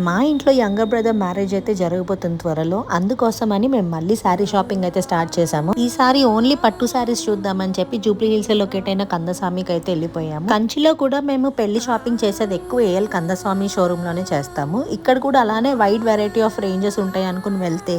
మా ఇంట్లో younger brother marriage అయితే జరగబోతుంది త్వరలో. అందుకోసమని మేము మళ్ళీ శారీ షాపింగ్ అయితే స్టార్ట్ చేసాము. ఈసారి ఓన్లీ పట్టు శారీస్ చూద్దామని చెప్పి జూబ్లీ హిల్స్ లొకేట్ అయిన కందస్వామికి అయితే వెళ్ళిపోయాము. కంచిలో కూడా మేము పెళ్లి షాపింగ్ చేసేది ఎక్కువ ఏఎల్ కందస్వామి షోరూమ్ లోనే చేస్తాము. ఇక్కడ కూడా అలానే వైడ్ వెరైటీ ఆఫ్ రేంజెస్ ఉంటాయి అనుకుని వెళ్తే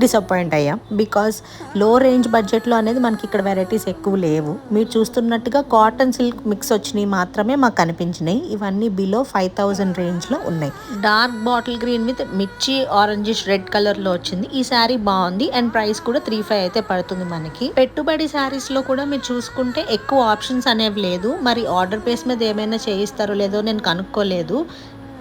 డిసప్పాయింట్ అయ్యాం. బికాస్ లో రేంజ్ బడ్జెట్లో అనేది మనకి ఇక్కడ వెరైటీస్ ఎక్కువ లేవు. మీరు చూస్తున్నట్టుగా కాటన్ సిల్క్ మిక్స్ వచ్చినాయి మాత్రమే మాకు కనిపించినాయి. ఇవన్నీ బిలో 5000 రేంజ్లో ఉన్నాయి. డార్క్ బాటిల్ గ్రీన్ విత్ మిర్చి ఆరెంజిష్ రెడ్ కలర్లో వచ్చింది. ఈ శారీ బాగుంది అండ్ ప్రైస్ కూడా 3500 అయితే పడుతుంది మనకి. పెట్టుబడి శారీస్లో కూడా మీరు చూసుకుంటే ఎక్కువ ఆప్షన్స్ అనేవి లేదు. మరి ఆర్డర్ బేస్ మీద ఏమైనా చేయిస్తారో లేదో నేను కనుక్కోలేదు.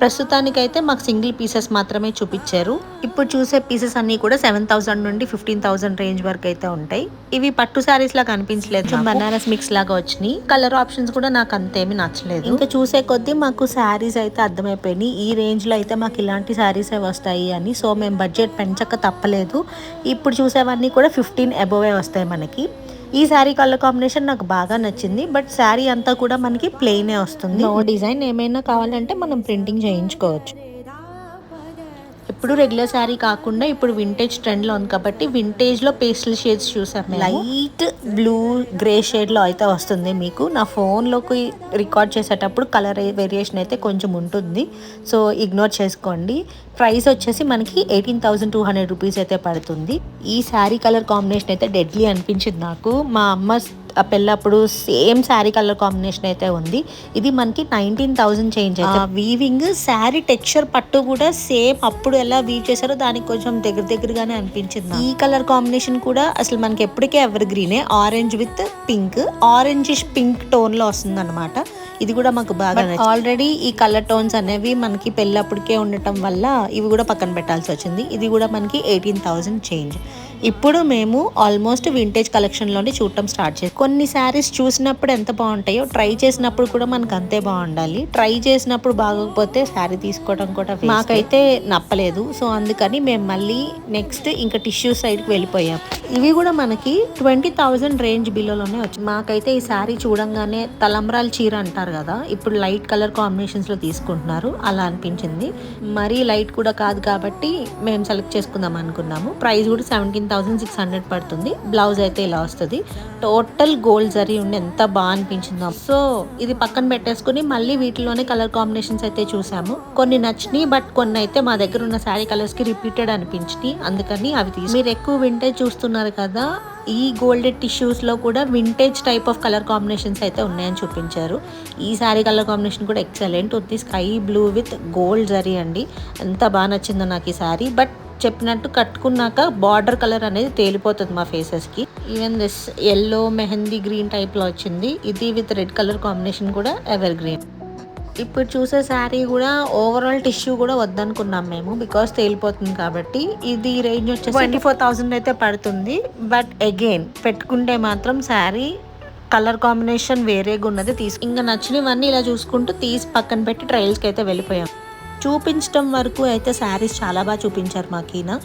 ప్రస్తుతానికైతే మాకు సింగిల్ పీసెస్ మాత్రమే చూపించారు. ఇప్పుడు చూసే పీసెస్ అన్ని కూడా 7000 నుండి 15000 రేంజ్ వరకు అయితే ఉంటాయి. ఇవి పట్టు శారీస్ లాగా అనిపించలేదు, బనారస్ మిక్స్ లాగా వచ్చినాయి. కలర్ ఆప్షన్స్ కూడా నాకు అంతేమీ నచ్చలేదు. ఇంకా చూసే కొద్దీ మాకు శారీస్ అయితే అర్థమైపోయినాయి, ఈ రేంజ్ లో అయితే మాకు ఇలాంటి శారీసే వస్తాయి అని. సో మేము బడ్జెట్ పెంచక తప్పలేదు. ఇప్పుడు చూసేవన్నీ కూడా 15 అబోవే వస్తాయి మనకి. ఈ శారీ కలర్ కాంబినేషన్ నాకు బాగా నచ్చింది. బట్ శారీ అంతా కూడా మనకి ప్లెయినే వస్తుంది. నో డిజైన్ ఏమైనా కావాలంటే మనం ప్రింటింగ్ చేయించుకోవచ్చు. ఇప్పుడు రెగ్యులర్ శారీ కాకుండా ఇప్పుడు వింటేజ్ ట్రెండ్లో ఉంది కాబట్టి వింటేజ్లో పేస్టల్ షేడ్స్ చూసాం. లైట్ బ్లూ గ్రే షేడ్లో అయితే వస్తుంది మీకు. నా ఫోన్లోకి రికార్డ్ చేసేటప్పుడు కలర్ వేరియేషన్ అయితే కొంచెం ఉంటుంది, సో ఇగ్నోర్ చేసుకోండి. ప్రైస్ వచ్చేసి మనకి 18,200 రూపీస్ అయితే పడుతుంది. ఈ శారీ కలర్ కాంబినేషన్ అయితే డెడ్లీ అనిపించింది నాకు. మా అమ్మ పెళ్ళప్పుడు సేమ్ శారీ కలర్ కాంబినేషన్ అయితే ఉంది. ఇది మనకి 19,000 చేంజ్ అయితే. వీవింగ్ శారీ టెక్స్చర్ పట్టు కూడా సేమ్ అప్పుడు ఎలా వీవ్ చేశారో దానికి కొంచెం దగ్గరగానే అనిపించింది. ఈ కలర్ కాంబినేషన్ కూడా అసలు మనకి ఎప్పటికే ఎవర్ గ్రీనే. Orange with pink, orangish pink tone లో వస్తుంది అనమాట. ఇది కూడా మాకు బాగా ఆల్రెడీ ఈ కలర్ టోన్స్ అనేవి మనకి పెళ్ళప్పటికే ఉండటం వల్ల ఇవి కూడా పక్కన పెట్టాల్సి వచ్చింది. ఇది కూడా మనకి 18,000 చేంజ్. ఇప్పుడు మేము ఆల్మోస్ట్ వింటేజ్ కలెక్షన్లోనే చూడటం స్టార్ట్ చేస్తాం. కొన్ని శారీస్ చూసినప్పుడు ఎంత బాగుంటాయో ట్రై చేసినప్పుడు కూడా మనకు అంతే బాగుండాలి. ట్రై చేసినప్పుడు బాగోకపోతే శారీ తీసుకోవడం కూడా మాకైతే నప్పలేదు. సో అందుకని మేము మళ్ళీ నెక్స్ట్ ఇంకా టిష్యూ సైడ్కి వెళ్ళిపోయాం. ఇవి కూడా మనకి 20,000 రేంజ్ బిలోలోనే వచ్చాయి. మాకైతే ఈ శారీ చూడంగానే తలంబ్రాల చీర అంటారు కదా, ఇప్పుడు లైట్ కలర్ కాంబినేషన్స్లో తీసుకుంటున్నారు, అలా అనిపించింది. మరీ లైట్ కూడా కాదు కాబట్టి మేము సెలెక్ట్ చేసుకుందాం అనుకున్నాము. ప్రైస్ కూడా 17,600 పడుతుంది. బ్లౌజ్ అయితే ఇలా వస్తుంది. టోటల్ గోల్డ్ జరీ ఉండి ఎంత బాగా అనిపించిందో. సో ఇది పక్కన పెట్టేసుకుని మళ్ళీ వీటిలోనే కలర్ కాంబినేషన్స్ అయితే చూసాము. కొన్ని నచ్చినాయి, బట్ కొన్ని అయితే మా దగ్గర ఉన్న శారీ కలర్స్ కి రిపీటెడ్ అనిపించినాయి. అందుకని అవి తీసి. మీరు ఎక్కువ వింటేజ్ చూస్తున్నారు కదా, ఈ గోల్డెడ్ టిష్యూస్ లో కూడా vintage type of colour combinations అయితే ఉన్నాయని చూపించారు. ఈ శారీ కలర్ కాంబినేషన్ కూడా ఎక్సలెంట్ ఉంది. Sky blue with gold zari అండి, ఎంత బాగా నచ్చిందో నాకు ఈ శారీ. బట్ చెప్పినట్టు కట్టుకున్నాక బార్డర్ కలర్ అనేది తేలిపోతుంది మా ఫేసెస్కి. Even this yellow mehndi green టైప్లో వచ్చింది. ఇది విత్ రెడ్ కలర్ కాంబినేషన్ కూడా ఎవర్ గ్రీన్. ఇప్పుడు చూసే శారీ కూడా ఓవరాల్ టిష్యూ కూడా వద్దనుకున్నాం మేము, బికాస్ తేలిపోతుంది కాబట్టి. ఇది రేంజ్ వచ్చేసి 24,000 అయితే పడుతుంది. బట్ అగైన్ పెట్టుకుంటే మాత్రం శారీ కలర్ కాంబినేషన్ వేరేగా ఉన్నది. ఇంకా నచ్చినవన్నీ ఇలా చూసుకుంటూ తీసి పక్కన పెట్టి ట్రయల్స్కి అయితే వెళ్ళిపోయాం. చూపించడం వరకు అయితే శారీస్ చాలా బాగా చూపించారు మాకీనా.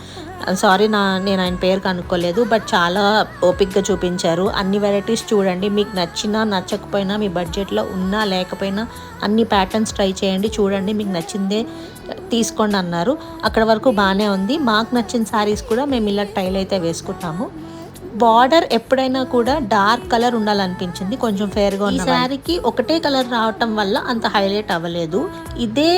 సారీ నేను ఆయన పేరు కనుక్కోలేదు, బట్ చాలా ఓపిక్గా చూపించారు. అన్ని వెరైటీస్ చూడండి, మీకు నచ్చినా నచ్చకపోయినా, మీ బడ్జెట్లో ఉన్నా లేకపోయినా అన్ని ప్యాటర్న్స్ ట్రై చేయండి, చూడండి మీకు నచ్చిందే తీసుకోండి అన్నారు. అక్కడ వరకు బాగానే ఉంది. మాకు నచ్చిన శారీస్ కూడా మేము ఇలా ట్రైల్ అయితే వేసుకుంటాము. బార్డర్ ఎప్పుడైనా కూడా డార్క్ కలర్ ఉండాలనిపించింది, కొంచెం ఫేర్గా ఉన్న శారీకి ఒకటే కలర్ రావటం వల్ల అంత హైలైట్ అవ్వలేదు. ఇదే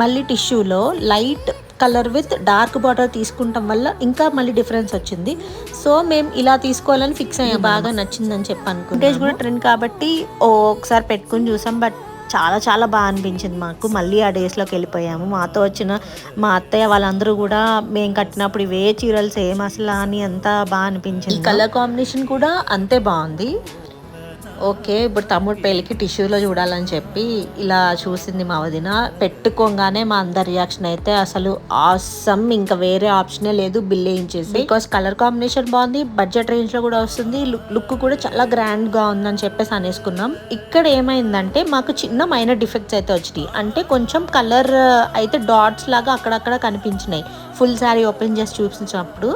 మళ్ళీ టిష్యూలో light colour with dark border తీసుకుంటాం వల్ల ఇంకా మళ్ళీ డిఫరెన్స్ వచ్చింది. సో మేము ఇలా తీసుకోవాలని ఫిక్స్ అయ్యాం. బాగా నచ్చిందని చెప్పి అనుకుంటే కూడా ట్రెండ్ కాబట్టి ఒకసారి పెట్టుకుని చూసాం. బట్ చాలా బాగా అనిపించింది మాకు. మళ్ళీ ఆ డేస్లోకి వెళ్ళిపోయాము. మాతో వచ్చిన మా అత్తయ్య వాళ్ళందరూ కూడా మేము కట్టినప్పుడు ఇవే చీరలు సేమ్ అసలు అని అంత బాగా అనిపించింది. ఈ కలర్ కాంబినేషన్ కూడా అంతే బాగుంది. ఓకే, ఇప్పుడు తమ్ముడు పెళ్ళికి టిష్యూలో చూడాలని చెప్పి ఇలా చూసింది మా వదిన. పెట్టుకోగానే మా అందరి రియాక్షన్ అయితే అసలు ఆసమ్, ఇంకా వేరే ఆప్షనే లేదు, బిల్ వేయించేసి. బికాస్ కలర్ కాంబినేషన్ బాగుంది, బడ్జెట్ రేంజ్లో కూడా వస్తుంది, లుక్ కూడా చాలా గ్రాండ్గా ఉందని చెప్పేసి అనేసుకున్నాం. ఇక్కడ ఏమైందంటే మాకు చిన్న మైనర్ డిఫెక్ట్స్ అయితే వచ్చినాయి. అంటే కొంచెం కలర్ అయితే డాట్స్ లాగా అక్కడక్కడ కనిపించినాయి ఫుల్ శారీ ఓపెన్ చేసి చూపించినప్పుడు.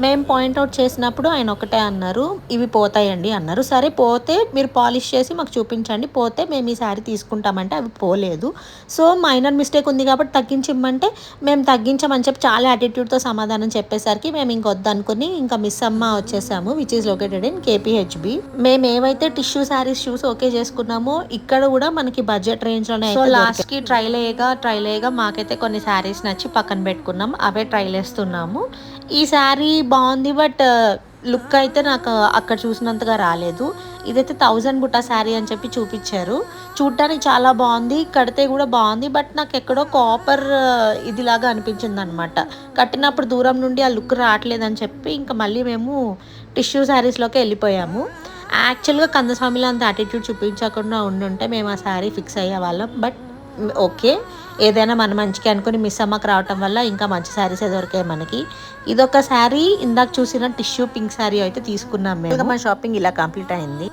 మేము పాయింట్అవుట్ చేసినప్పుడు ఆయన ఒకటే అన్నారు, ఇవి పోతాయండి అన్నారు. సరే పోతే మీరు పాలిష్ చేసి మాకు చూపించండి, పోతే మేము ఈ శారీ తీసుకుంటామంటే అవి పోలేదు. సో మైనర్ మిస్టేక్ ఉంది కాబట్టి తగ్గించి ఇమ్మంటే మేము తగ్గించమని చెప్పి చాలా యాటిట్యూడ్తో సమాధానం చెప్పేసరికి మేము ఇంకొద్దనుకుని ఇంకా మిస్ అమ్మ వచ్చేసాము, which is located in KPHB. మేము ఏవైతే టిష్యూ శారీస్ చూసి ఓకే చేసుకున్నామో ఇక్కడ కూడా మనకి బడ్జెట్ రేంజ్లోనే. సో లాస్ట్కి ట్రైలేగా మాకైతే కొన్ని శారీస్ నచ్చి పక్కన పెట్టుకున్నాం, అవే ట్రైల్ వేస్తున్నాము. ఈ శారీ బాగుంది, బట్ లుక్ అయితే నాకు అక్కడ చూసినంతగా రాలేదు. ఇదైతే 1000 బుట్ట శారీ అని చెప్పి చూపించారు. చూడటానికి చాలా బాగుంది, కడితే కూడా బాగుంది, బట్ నాకు ఎక్కడో కాపర్ ఇదిలాగా అనిపించింది అనమాట. కట్టినప్పుడు దూరం నుండి ఆ లుక్ రావట్లేదని చెప్పి ఇంకా మళ్ళీ మేము టిష్యూ శారీస్లోకి వెళ్ళిపోయాము. యాక్చువల్గా కందస్వామిలో అంత యాటిట్యూడ్ చూపించకుండా ఉండుంటే మేము ఆ శారీ ఫిక్స్ అయ్యే వాళ్ళం. బట్ ఓకే, ఏదైనా మన మంచికి అనుకుని మిస్ అమ్మకి రావటం వల్ల ఇంకా మంచి శారీస్ దొరికాయి మనకి. ఇదొక శారీ, ఇందాక చూసిన టిష్యూ పింక్ శారీ అయితే తీసుకున్నాం మేము. మా షాపింగ్ ఇలా కంప్లీట్ అయింది.